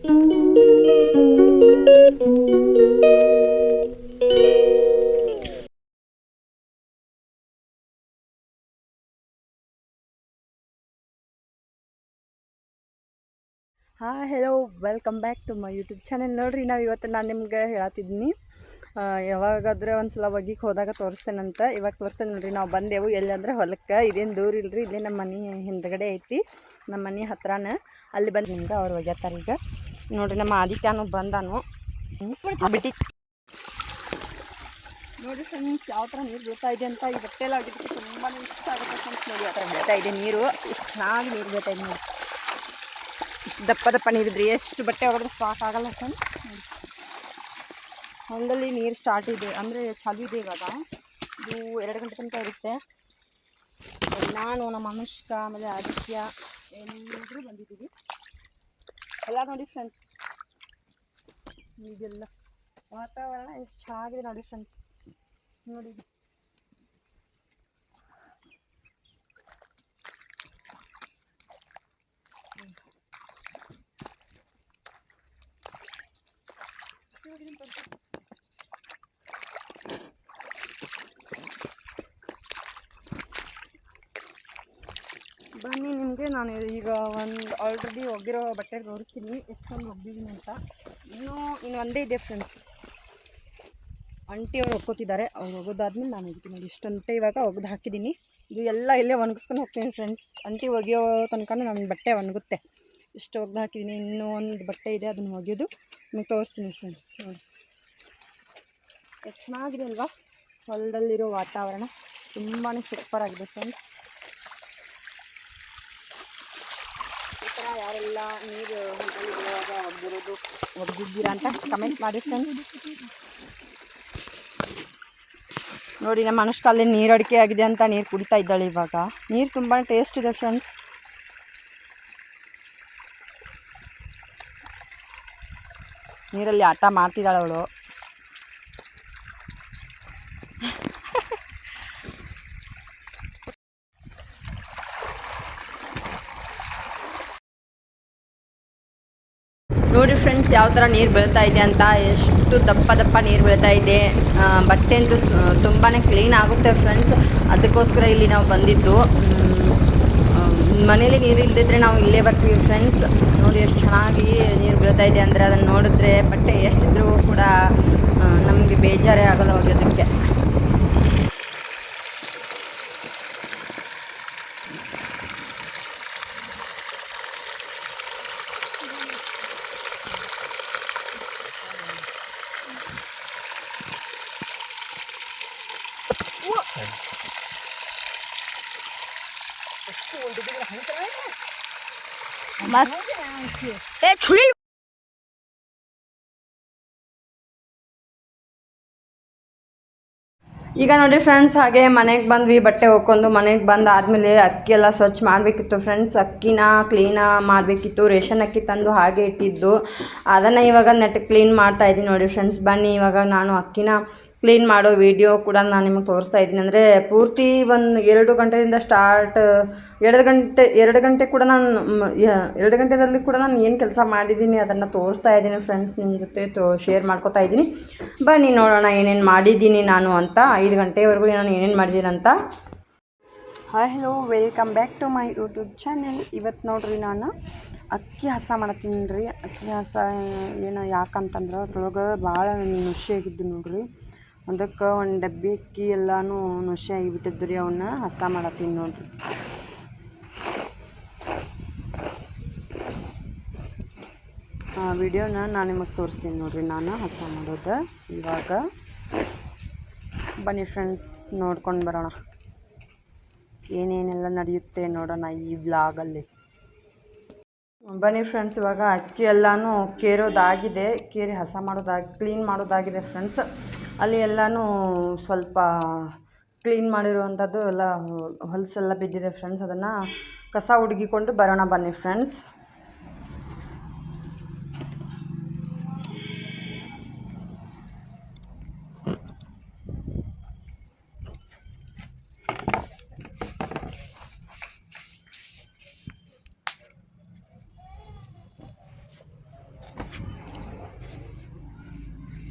Hello welcome back to my YouTube channel. ನೋಡಿರಿ, ಇವತ್ತು ನಾನು ನಿಮ್ಗೆ ಹೇಳತ್ತಿದ್ದೀನಿ, ಯಾವಾಗಾದ್ರೆ ಒಂದು ಸಲ ಒಗಿಗೆ ಹೋದಾಗ ತೋರಿಸ್ತೇನಂತ. ಇವಾಗ ತೋರಿಸ್ತೇನೆ ನೋಡಿರಿ. ನಾವು ಬಂದೆವು ಎಲ್ಲಿ ಅಂದರೆ ಹೊಲಕ್ಕೆ. ಇದೇನು ದೂರ ಇಲ್ಲರಿ, ಇಲ್ಲೇ ನಮ್ಮ ಮನೆ ಹಿಂದ್ಗಡೆ ಐತಿ, ನಮ್ಮ ಮನೆ ಹತ್ರನೇ. ಅಲ್ಲಿ ಬಂದು ನಿಮ್ಗೆ ಅವ್ರು ಒಗ್ಯತ್ತಾರೆ. ಈಗ ನೋಡಿರಿ, ನಮ್ಮ ಆದಿತ್ಯನೂ ಬಂದಾನು ಬಿಟ್ಟು. ನೋಡಿ ಫ್ರೆಂಡ್ಸ್, ಯಾವ ಥರ ನೀರು ಬೀಳ್ತಾ ಇದೆ ಅಂತ. ಈ ಬಟ್ಟೆ ಎಲ್ಲ ಆಗಿದ್ದಕ್ಕೆ ತುಂಬಾ ಇಷ್ಟ ಆಗುತ್ತೆ ಫ್ರೆಂಡ್ಸ್. ನೋಡಿ ಆ ಥರ ಬೀಳ್ತಾ ಇದೆ ನೀರು, ಎಷ್ಟು ಚೆನ್ನಾಗಿ ನೀರು ಬೀಳ್ತಾ ಇದೆ ನೋಡಿ. ದಪ್ಪ ದಪ್ಪ ನೀರಿದ್ರಿ, ಎಷ್ಟು ಬಟ್ಟೆ ಒಗೆದ್ರೆ ಸಾಕಾಗಲ್ಲ ಫ್ರೆಂಡ್ಸ್. ಹೊಲದಲ್ಲಿ ನೀರು ಸ್ಟಾರ್ಟ್ ಇದೆ ಅಂದರೆ ಚಾಲು ಇದೆ. ಇವಾಗ ಇದು 2 ಗಂಟೆ ತನಕ ಇರುತ್ತೆ. ನಾನು, ನಮ್ಮ ಅನುಷ್ಕಾ, ಆಮೇಲೆ ಆದಿತ್ಯ ಎಲ್ಲರೂ ಬಂದಿದ್ದೀವಿ. ಎಲ್ಲ ನೋಡಿ ಫ್ರೆಂಡ್ಸ್, ಈಗೆಲ್ಲ ವಾತಾವರಣ ಎಷ್ಟು ಚೆನ್ನಾಗಿದೆ ನೋಡಿ ಫ್ರೆಂಡ್ಸ್. ನೋಡಿ, ಬನ್ನಿ ನಿಮಗೆ ನಾನು ಈಗ ಆಲ್ರೆಡಿ ಒಗ್ಗಿರೋ ಬಟ್ಟೆ ತೋರಿಸ್ತೀನಿ, ಎಷ್ಟೊಂದು ಒಗ್ದಿದ್ದೀನಿ ಅಂತ. ಇನ್ನು ಒಂದೇ ಇದೆ ಫ್ರೆಂಡ್ಸ್. ಅಂಟಿ ಅವ್ರು ಒಗ್ಕೋತಿದ್ದಾರೆ, ಅವ್ರು ಒಗೋದಾದ್ಮೇಲೆ ನಾನು ಒಗ್ತೀನಿ ನೋಡಿ. ಇಷ್ಟಂತೆ ಇವಾಗ ಒಗ್ದು ಹಾಕಿದ್ದೀನಿ. ಇದು ಎಲ್ಲ ಇಲ್ಲೇ ಒಣಗಿಸ್ಕೊಂಡು ಹೋಗ್ತೀನಿ ಫ್ರೆಂಡ್ಸ್. ಅಂಟಿ ಒಗೆಯೋ ತನಕ ನನ್ನ ಬಟ್ಟೆ ಒಣಗುತ್ತೆ. ಇಷ್ಟು ಒಗ್ದು ಹಾಕಿದ್ದೀನಿ. ಇನ್ನೂ ಒಂದು ಬಟ್ಟೆ ಇದೆ, ಅದನ್ನು ಒಗೆಯೋದು ನಿಮಗೆ ತೋರಿಸ್ತೀನಿ ಫ್ರೆಂಡ್ಸ್. ನೋಡಿ ಎಷ್ಟು ಚೆನ್ನಾಗಿದೆ ಅಲ್ವಾ ಹೊಲದಲ್ಲಿರೋ ವಾತಾವರಣ, ತುಂಬಾ ಸೂಪರ್ ಆಗಿದೆ ಫ್ರೆಂಡ್ಸ್. ಈ ಥರ ಯಾರೆಲ್ಲ ನೀರು ಹೊಲದಲ್ಲಿರುವಾಗ ಒಗ್ದಿದ್ದೀರಾ ಅಂತ ಕಮೆಂಟ್ ಮಾಡಿ ಫ್ರೆಂಡ್ಸ್. ನೋಡಿ, ನಮ್ಮ ಅನುಷ್ಕಾಲ್ಲಿ ನೀರು ಅಡಿಕೆ ಆಗಿದೆ ಅಂತ ನೀರು ಕುಡಿತಾ ಇದ್ದಾಳೆ. ಇವಾಗ ನೀರು ತುಂಬಾ ಟೇಸ್ಟ್ ಇದೆ ಫ್ರೆಂಡ್ಸ್. ನೀರಲ್ಲಿ ಆಟ ಮಾಡ್ತಿದ್ದಾಳೆ ಅವಳು. ನೋಡಿ ಫ್ರೆಂಡ್ಸ್, ಯಾವ ಥರ ನೀರು ಬೀಳ್ತಾ ಇದೆ ಅಂತ. ಎಷ್ಟು ದಪ್ಪ ದಪ್ಪ ನೀರು ಬೀಳ್ತಾ ಇದೆ. ಬಟ್ಟೆ ಅಂತೂ ತುಂಬಾ ಕ್ಲೀನ್ ಆಗುತ್ತೆ ಫ್ರೆಂಡ್ಸ್. ಅದಕ್ಕೋಸ್ಕರ ಇಲ್ಲಿ ನಾವು ಬಂದಿದ್ದು. ಮನೇಲಿ ನೀರು ಇಲ್ಲದಿದ್ದರೆ ನಾವು ಇಲ್ಲೇ ಬರ್ತೀವಿ ಫ್ರೆಂಡ್ಸ್. ನೋಡಿ ಎಷ್ಟು ಚೆನ್ನಾಗಿ ನೀರು ಬೀಳ್ತಾ ಇದೆ ಅಂದರೆ, ಅದನ್ನು ನೋಡಿದ್ರೆ ಬಟ್ಟೆ ಎಷ್ಟಿದ್ರೂ ಕೂಡ ನಮಗೆ ಬೇಜಾರೇ ಆಗೋಲ್ಲ ಒಗೆಯೋದಕ್ಕೆ. ಈಗ ನೋಡಿ ಫ್ರೆಂಡ್ಸ್, ಹಾಗೆ ಮನೆಗೆ ಬಂದ್ವಿ. ಬಟ್ಟೆ ಹೋಗ್ಕೊಂಡು ಮನೆಗೆ ಬಂದು ಆದಮೇಲೆ ಅಕ್ಕಿ ಎಲ್ಲ ಸ್ವಚ್ಛ ಮಾಡಬೇಕಿತ್ತು ಫ್ರೆಂಡ್ಸ್. ಅಕ್ಕಿನ ಕ್ಲೀನ ಮಾಡಬೇಕಿತ್ತು. ರೇಷನ್ ಅಕ್ಕಿ ತಂದು ಹಾಗೆ ಇಟ್ಟಿದ್ದು, ಅದನ್ನು ಇವಾಗ ಕ್ಲೀನ್ ಮಾಡ್ತಾ ಇದ್ದೀನಿ ನೋಡಿ ಫ್ರೆಂಡ್ಸ್. ಬನ್ನಿ, ಇವಾಗ ನಾನು ಅಕ್ಕಿನ ಕ್ಲೀನ್ ಮಾಡೋ ವಿಡಿಯೋ ಕೂಡ ನಾನು ನಿಮಗೆ ತೋರಿಸ್ತಾ ಇದ್ದೀನಿ. ಅಂದರೆ ಪೂರ್ತಿ 2 ಗಂಟೆಯಿಂದ ಸ್ಟಾರ್ಟ್, 2 ಗಂಟೆ ಕೂಡ ನಾನು 2 ಗಂಟೆದಲ್ಲಿ ಕೂಡ ನಾನು ಏನು ಕೆಲಸ ಮಾಡಿದ್ದೀನಿ ಅದನ್ನು ತೋರಿಸ್ತಾ ಇದ್ದೀನಿ ಫ್ರೆಂಡ್ಸ್. ನಿಮ್ಮ ಜೊತೆ ಶೇರ್ ಮಾಡ್ಕೋತಾ ಇದ್ದೀನಿ. ಬನ್ನಿ ನೋಡೋಣ ಏನೇನು ಮಾಡಿದ್ದೀನಿ ನಾನು ಅಂತ. 5 ಗಂಟೆವರೆಗೂ ನಾನು ಏನೇನು ಮಾಡಿದ್ದೀನಿ ಅಂತ. Hello welcome back to my YouTube channel. ಇವತ್ತು ನೋಡ್ರಿ, ನಾನು ಅಕ್ಕಿ ಹಸ ಮಾಡತ್ತೀನಿ ರೀ. ಅಕ್ಕಿ ಹಸ ಏನು ಯಾಕಂತಂದ್ರೆ ಅದ್ರೊಳಗೆ ಭಾಳ ನುಷಿಯಾಗಿದ್ದು ನೋಡ್ರಿ. ಅದಕ್ಕೆ ಒಂದು ಡಬ್ಬಿ ಅಕ್ಕಿ ಎಲ್ಲನೂ ನುಷಿ ಆಗಿಬಿಟ್ಟಿದ್ದು ರೀ. ಅವನ್ನ ಹಸ ಮಾಡತ್ತೀನಿ ನೋಡ್ರಿ. ಆ ವಿಡಿಯೋನ ನಾನು ನಿಮಗೆ ತೋರಿಸ್ತೀನಿ ನೋಡ್ರಿ, ನಾನು ಹಸ ಮಾಡೋದು. ಇವಾಗ ಬನ್ನಿ ಫ್ರೆಂಡ್ಸ್, ನೋಡ್ಕೊಂಡು ಬರೋಣ ಏನೇನೆಲ್ಲ ನಡೆಯುತ್ತೆ ನೋಡೋಣ ಈ ವ್ಲಾಗಲ್ಲಿ. ಬನ್ನಿ ಫ್ರೆಂಡ್ಸ್, ಇವಾಗ ಅಕ್ಕಿ ಎಲ್ಲನೂ ಕೇರೋದಾಗಿದೆ, ಕೇರಿ ಹಸ ಕ್ಲೀನ್ ಮಾಡೋದಾಗಿದೆ ಫ್ರೆಂಡ್ಸ್. ಅಲ್ಲಿ ಎಲ್ಲನೂ ಸ್ವಲ್ಪ ಕ್ಲೀನ್ ಮಾಡಿರುವಂಥದ್ದು ಎಲ್ಲ ಹೊಲಸೆಲ್ಲ ಬಿದ್ದಿದೆ ಫ್ರೆಂಡ್ಸ್. ಅದನ್ನು ಕಸ ಹುಡುಗಿಕೊಂಡು ಬರೋಣ ಬನ್ನಿ ಫ್ರೆಂಡ್ಸ್.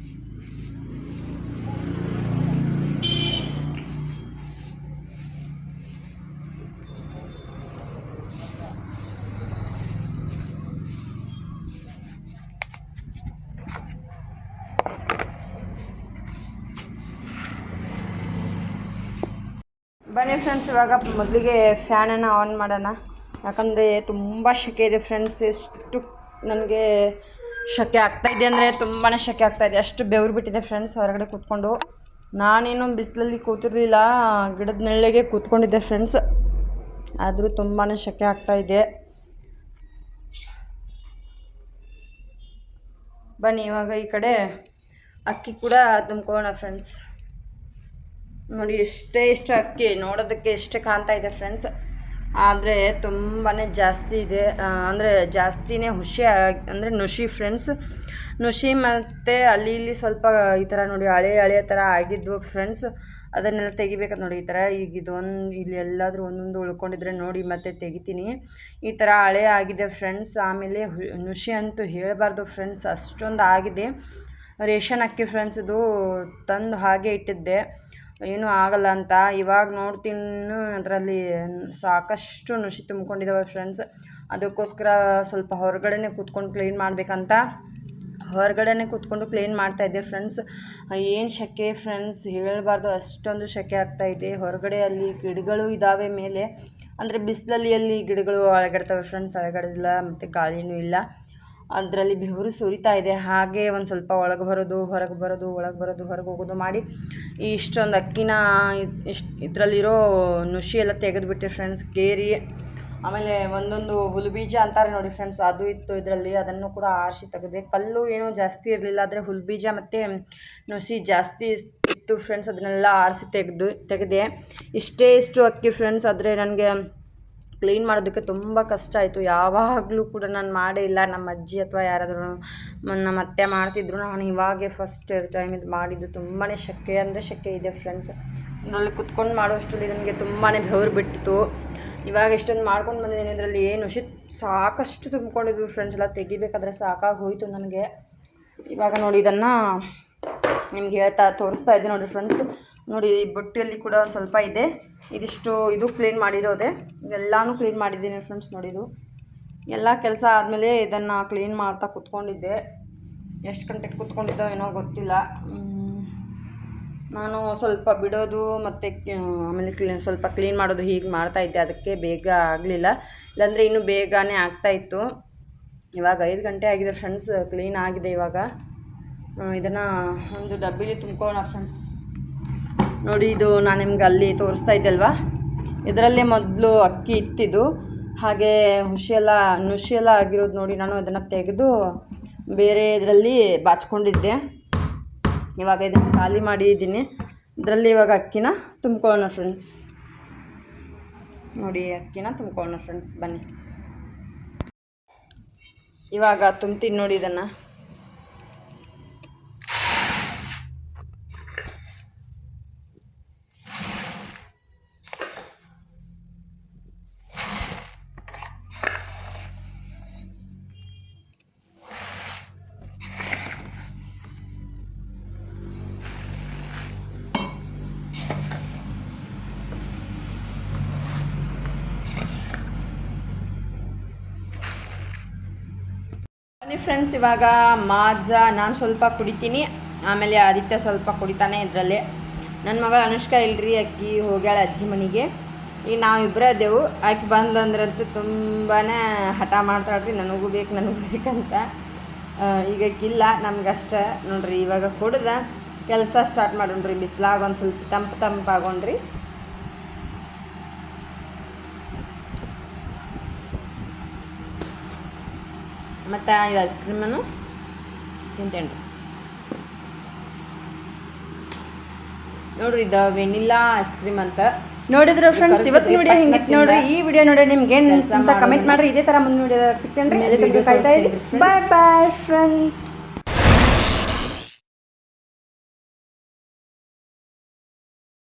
ಬನ್ನಿ ಫ್ರೆಂಡ್ಸ್, ಇವಾಗ ಮೊದಲಿಗೆ ಫ್ಯಾನನ್ನು ಆನ್ ಮಾಡೋಣ. ಯಾಕಂದರೆ ತುಂಬ ಸೆಕೆ ಇದೆ ಫ್ರೆಂಡ್ಸ್. ಎಷ್ಟು ನನಗೆ ಸೆಕೆ ಆಗ್ತಾಯಿದೆ ಅಂದರೆ ತುಂಬಾ ಸೆಕೆ ಆಗ್ತಾಯಿದೆ. ಅಷ್ಟು ಬೆವರು ಬಿಟ್ಟಿದೆ ಫ್ರೆಂಡ್ಸ್ ಹೊರಗಡೆ ಕೂತ್ಕೊಂಡು. ನಾನೇನು ಬಿಸಿಲಲ್ಲಿ ಕೂತಿರಲಿಲ್ಲ, ಗಿಡದ ನೆರಳಿಗೆ ಕೂತ್ಕೊಂಡಿದ್ದೆ ಫ್ರೆಂಡ್ಸ್. ಆದರೂ ತುಂಬಾ ಸೆಕೆ ಆಗ್ತಾಯಿದೆ. ಬನ್ನಿ ಇವಾಗ ಈ ಕಡೆ ಅಕ್ಕಿ ಕೂಡ ತುಂಬ್ಕೊಳ್ಳೋಣ ಫ್ರೆಂಡ್ಸ್. ನೋಡಿ ಎಷ್ಟು ಅಕ್ಕಿ ನೋಡೋದಕ್ಕೆ ಎಷ್ಟೇ ಕಾಣ್ತಾ ಇದೆ ಫ್ರೆಂಡ್ಸ್, ಆದರೆ ತುಂಬಾ ಜಾಸ್ತಿ ಇದೆ. ಅಂದರೆ ಜಾಸ್ತಿನೇ ಅಂದರೆ ನುಷಿ ಫ್ರೆಂಡ್ಸ್. ನುಷಿ ಮತ್ತು ಅಲ್ಲಿ ಇಲ್ಲಿ ಸ್ವಲ್ಪ ಈ ಥರ ನೋಡಿ ಹಳೆಯ ಥರ ಆಗಿದ್ವು ಫ್ರೆಂಡ್ಸ್. ಅದನ್ನೆಲ್ಲ ತೆಗಿಬೇಕು ನೋಡಿ. ಈ ಥರ ಈಗ ಇಲ್ಲಿ ಎಲ್ಲಾದರೂ ಒಂದೊಂದು ಉಳ್ಕೊಂಡಿದ್ರೆ ನೋಡಿ ಮತ್ತೆ ತೆಗಿತೀನಿ. ಈ ಥರ ಹಳೆ ಆಗಿದೆ ಫ್ರೆಂಡ್ಸ್. ಆಮೇಲೆ ನುಷಿ ಅಂತೂ ಹೇಳಬಾರ್ದು ಫ್ರೆಂಡ್ಸ್, ಅಷ್ಟೊಂದು ಆಗಿದೆ. ರೇಷನ್ ಅಕ್ಕಿ ಫ್ರೆಂಡ್ಸ್, ಇದು ತಂದು ಹಾಗೆ ಇಟ್ಟಿದ್ದೆ, ಏನೂ ಆಗಲ್ಲ ಅಂತ. ಇವಾಗ ನೋಡ್ತೀನಿ ಅದರಲ್ಲಿ ಸಾಕಷ್ಟು ನುಷಿ ತುಂಬ್ಕೊಂಡಿದ್ದಾವೆ ಫ್ರೆಂಡ್ಸ್. ಅದಕ್ಕೋಸ್ಕರ ಸ್ವಲ್ಪ ಹೊರಗಡೆನೇ ಕೂತ್ಕೊಂಡು ಕ್ಲೀನ್ ಮಾಡಬೇಕಂತ ಹೊರಗಡೆನೇ ಕೂತ್ಕೊಂಡು ಕ್ಲೀನ್ ಮಾಡ್ತಾಯಿದ್ದೆ ಫ್ರೆಂಡ್ಸ್. ಏನು ಸೆಕೆ ಫ್ರೆಂಡ್ಸ್, ಹೇಳಬಾರ್ದು, ಅಷ್ಟೊಂದು ಸೆಕೆ ಆಗ್ತಾಯಿದೆ. ಹೊರಗಡೆ ಅಲ್ಲಿ ಗಿಡಗಳು ಇದ್ದಾವೆ ಮೇಲೆ, ಅಂದರೆ ಬಿಸಿಲಲ್ಲಿ ಅಲ್ಲಿ ಗಿಡಗಳು ಅಳಗಾಡ್ತವೆ ಫ್ರೆಂಡ್ಸ್. ಅಳಗಾಡೋದಿಲ್ಲ ಮತ್ತು ಗಾಳಿನೂ ಇಲ್ಲ. ಅದರಲ್ಲಿ ಬೆವರು ಸುರಿತಾ ಇದೆ. ಹಾಗೆ ಒಂದು ಸ್ವಲ್ಪ ಒಳಗೆ ಬರೋದು ಹೊರಗೆ ಬರೋದು, ಒಳಗೆ ಬರೋದು ಹೊರಗೆ ಹೋಗೋದು ಮಾಡಿ ಇಷ್ಟೊಂದು ಅಕ್ಕಿನ ಇದರಲ್ಲಿರೋ ನುಷಿ ಎಲ್ಲ ತೆಗೆದುಬಿಟ್ಟೆ ಫ್ರೆಂಡ್ಸ್, ಕೇರಿ. ಆಮೇಲೆ ಒಂದೊಂದು ಹುಲ್ಬೀಜ ಅಂತಾರೆ ನೋಡಿ ಫ್ರೆಂಡ್ಸ್, ಅದು ಇತ್ತು ಇದರಲ್ಲಿ. ಅದನ್ನು ಕೂಡ ಆರಿಸಿ ತೆಗೆದೆ. ಕಲ್ಲು ಏನೂ ಜಾಸ್ತಿ ಇರಲಿಲ್ಲ, ಆದರೆ ಹುಲ್ಬೀಜ ಮತ್ತು ನುಷಿ ಜಾಸ್ತಿ ಇತ್ತು ಫ್ರೆಂಡ್ಸ್. ಅದನ್ನೆಲ್ಲ ಆರಿಸಿ ತೆಗೆದೆ. ಇಷ್ಟು ಅಕ್ಕಿ ಫ್ರೆಂಡ್ಸ್. ಆದರೆ ನನಗೆ ಕ್ಲೀನ್ ಮಾಡೋದಕ್ಕೆ ತುಂಬ ಕಷ್ಟ ಆಯಿತು. ಯಾವಾಗಲೂ ಕೂಡ ನಾನು ಮಾಡೇ ಇಲ್ಲ. ನಮ್ಮ ಅಜ್ಜಿ ಅಥವಾ ಯಾರಾದರೂ ನಮ್ಮ ಅತ್ತೆ ಮಾಡ್ತಿದ್ರು. ನಾನು ಇವಾಗೆ ಫಸ್ಟ್ ಟೈಮ್ ಇದು ಮಾಡಿದ್ದು. ತುಂಬಾ ಸೆಕೆ ಅಂದರೆ ಸೆಕೆ ಇದೆ ಫ್ರೆಂಡ್ಸ್. ಇದರಲ್ಲಿ ಕುತ್ಕೊಂಡು ಮಾಡೋಷ್ಟರಲ್ಲಿ ನನಗೆ ತುಂಬಾ ಬೆವರು ಬಿಟ್ಟಿತ್ತು. ಇವಾಗ ಇಷ್ಟೊಂದು ಮಾಡ್ಕೊಂಡು ಬಂದಿದ್ದೀನಿ. ಇದರಲ್ಲಿ ಏನು ಸಾಕಷ್ಟು ತುಂಬ್ಕೊಂಡಿದ್ವಿ ಫ್ರೆಂಡ್ಸ್. ಎಲ್ಲ ತೆಗಿಬೇಕಾದ್ರೆ ಸಾಕಾಗಿ ಹೋಯಿತು ನನಗೆ. ಇವಾಗ ನೋಡಿ ಇದನ್ನು ನಿಮ್ಗೆ ತೋರಿಸ್ತಾ ಇದ್ದೆ ನೋಡಿ ಫ್ರೆಂಡ್ಸ್. ನೋಡಿ ಈ ಬುಟ್ಟಿಯಲ್ಲಿ ಕೂಡ ಒಂದು ಸ್ವಲ್ಪ ಇದೆ. ಇದು ಕ್ಲೀನ್ ಮಾಡಿರೋದೆ. ಇದೆಲ್ಲನೂ ಕ್ಲೀನ್ ಮಾಡಿದ್ದೀನಿ ಫ್ರೆಂಡ್ಸ್. ನೋಡಿ ಇದು ಎಲ್ಲ ಕೆಲಸ ಆದಮೇಲೆ ಇದನ್ನು ಕ್ಲೀನ್ ಮಾಡ್ತಾ ಕೂತ್ಕೊಂಡಿದ್ದೆ. ಎಷ್ಟು ಗಂಟೆಗೆ ಕೂತ್ಕೊಂಡಿದ್ದೋ ಏನೋ ಗೊತ್ತಿಲ್ಲ. ನಾನು ಸ್ವಲ್ಪ ಬಿಡೋದು ಮತ್ತು ಆಮೇಲೆ ಸ್ವಲ್ಪ ಕ್ಲೀನ್ ಮಾಡೋದು ಹೀಗೆ ಮಾಡ್ತಾಯಿದ್ದೆ. ಅದಕ್ಕೆ ಬೇಗ ಆಗಲಿಲ್ಲ, ಇಲ್ಲಾಂದರೆ ಇನ್ನೂ ಬೇಗನೆ ಆಗ್ತಾಯಿತ್ತು. ಇವಾಗ 5 ಗಂಟೆ ಆಗಿದೆ ಫ್ರೆಂಡ್ಸ್. ಕ್ಲೀನ್ ಆಗಿದೆ. ಇವಾಗ ಇದನ್ನು ಒಂದು ಡಬ್ಬಿಲಿ ತುಂಬ್ಕೊಳ್ಳೋಣ ಫ್ರೆಂಡ್ಸ್. ನೋಡಿ ಇದು ನಾನು ನಿಮ್ಗೆ ಅಲ್ಲಿ ತೋರಿಸ್ತಾ ಇದ್ದೆ ಅಲ್ವಾ, ಇದರಲ್ಲೇ ಮೊದಲು ಅಕ್ಕಿ ಇತ್ತಿದ್ದು. ಹಾಗೆ ನುಷಿ ಎಲ್ಲ ಆಗಿರೋದು ನೋಡಿ. ನಾನು ಅದನ್ನು ತೆಗೆದು ಬೇರೆ ಇದರಲ್ಲಿ ಬಾಚ್ಕೊಂಡಿದ್ದೆ. ಇವಾಗ ಇದನ್ನು ಖಾಲಿ ಮಾಡಿದ್ದೀನಿ. ಇದರಲ್ಲಿ ಇವಾಗ ಅಕ್ಕಿನ ತುಂಬ್ಕೊಳ್ಳೋಣ ಫ್ರೆಂಡ್ಸ್. ನೋಡಿ ಅಕ್ಕಿನ ತುಂಬ್ಕೊಳ್ಳೋಣ ಫ್ರೆಂಡ್ಸ್. ಬನ್ನಿ ಇವಾಗ ತುಂಬ್ತೀನಿ ನೋಡಿ ಇದನ್ನು. ಬನ್ನಿ ಫ್ರೆಂಡ್ಸ್, ಇವಾಗ ನಾನು ಸ್ವಲ್ಪ ಕುಡಿತೀನಿ, ಆಮೇಲೆ ಆದಿತ್ಯ ಸ್ವಲ್ಪ ಕುಡಿತಾನೆ ಇದರಲ್ಲಿ. ನನ್ನ ಮಗಳು ಅನುಷ್ಕಾ ಇಲ್ರಿ, ಆಕಿ ಹೋಗ್ಯಾಳ ಅಜ್ಜಿ ಮನೆಗೆ. ಈಗ ನಾವಿಬ್ಬರೇ ಅದೇವು. ಆಕೆ ಬಂದಂದ್ರಂತೂ ತುಂಬಾ ಹಠ ಮಾಡ್ತಾಳ್ರಿ, ನನಗೂ ಬೇಕಂತ. ಈಗ ಆಕಿಲ್ಲ, ನಮ್ಗಷ್ಟೇ ನೋಡ್ರಿ. ಇವಾಗ ಕುಡ್ದ ಕೆಲಸ ಸ್ಟಾರ್ಟ್ ಮಾಡೋಣ್ರಿ. ಬಿಸಿಲಾಗ ಒಂದು ಸ್ವಲ್ಪ ತಂಪಾಗೋಣ್ರಿ. ಮತ್ತು ಇದು ಐಸ್ ಕ್ರೀಮನ್ನು ತಿಂತೇನೆ ರೀ. ನೋಡ್ರಿ, ಇದು ವೆನಿಲ್ಲಾ ಐಸ್ ಕ್ರೀಮ್ ಅಂತ. ನೋಡಿದ್ರೆ ಫ್ರೆಂಡ್ಸ್, ಇವತ್ತಿನ ವಿಡಿಯೋ ಹಿಂಗಿತ್ತು ನೋಡ್ರಿ. ಈ ವಿಡಿಯೋ ನೋಡಿ ನಿಮ್ಗೆ ಏನು ಅಂತ ಕಮೆಂಟ್ ಮಾಡಿರಿ. ಇದೇ ಥರ ಮುಂದೆ ವಿಡಿಯೋ ಸಿಗ್ತೇನೆ ರೀ. ಅದೇ ಕಾಯ್ತಾ ಇರಿ. ಬಾಯ್ ಬಾಯ್ ಫ್ರೆಂಡ್ಸ್.